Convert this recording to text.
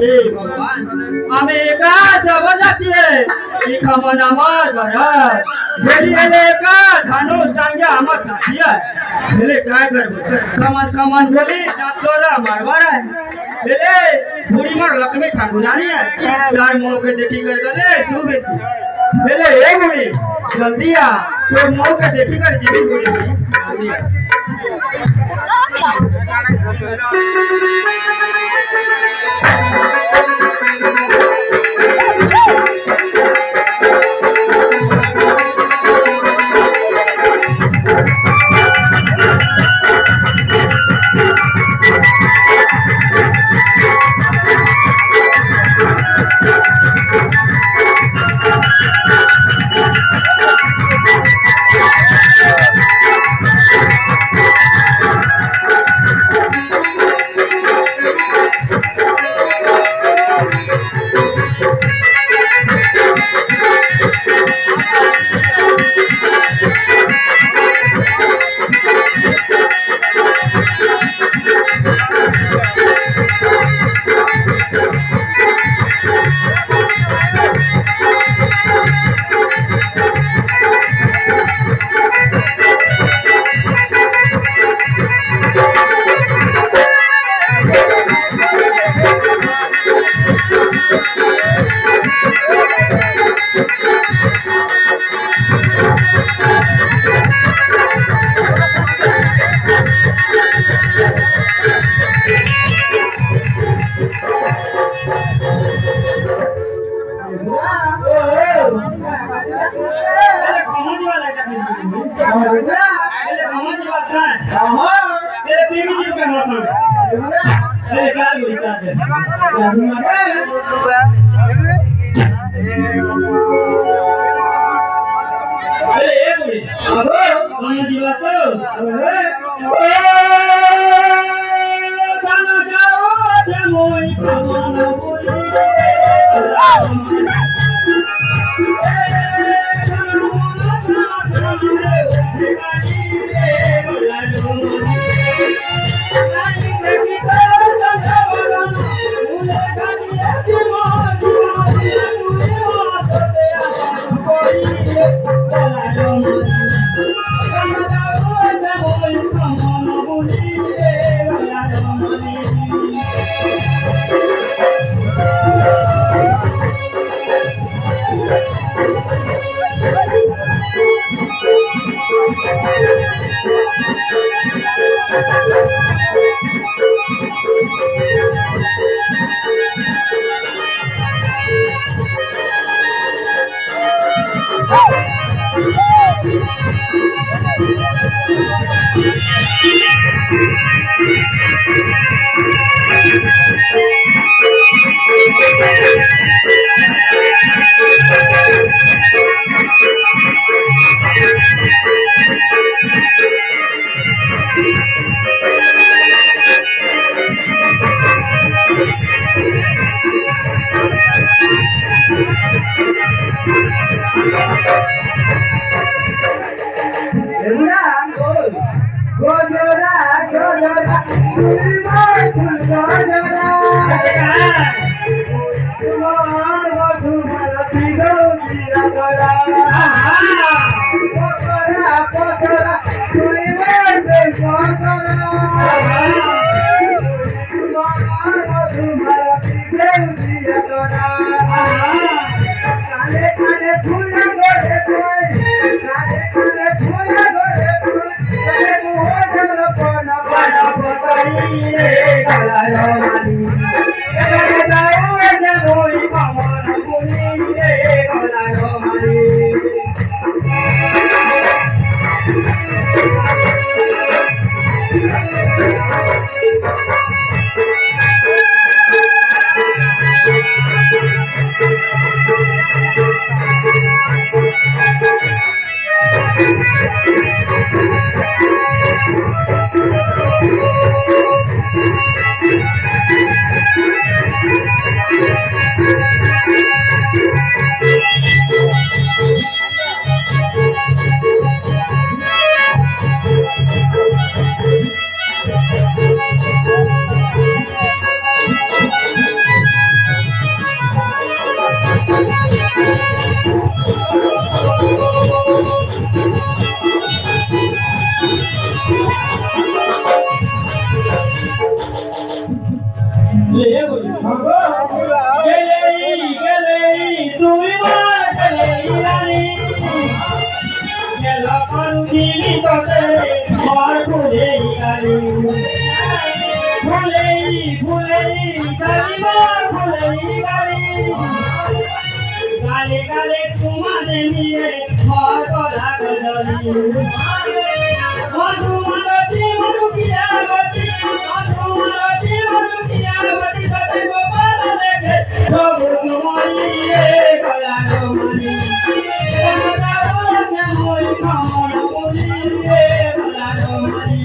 हे भगवान हमें का जबरदस्ती है कि खमन हमार घर मेरी एले का धनुष टांगे हमार साथी है मेरे काय कर खमन खमन बोली तोरा मारवारा है एले बुरी मार लक्ष्मी ठाकुरानी है यार मुंह के देखी कर गले तू बेटी एले ए बुरी जल्दी आ तो मुंह के देखी कर जीवी बुरी जल्दी आ বলি গেলেই তুই মার গেলেই রানী গেল কারু দিলি তোতে মার ভুলেই গালি ভুলেই গালি মার ভুলেই গালি গালে গালে তোমাদের নিয়ে মার গলা গজলি মধুমালতী মধুকিয়াবতী মধুমালতী মধুকিয়াবতী তাতে গোপাল দেখে প্রভু তোমারি রে গলা গমনি রাজা রাজা মই কামন বলি রে গলা গমনি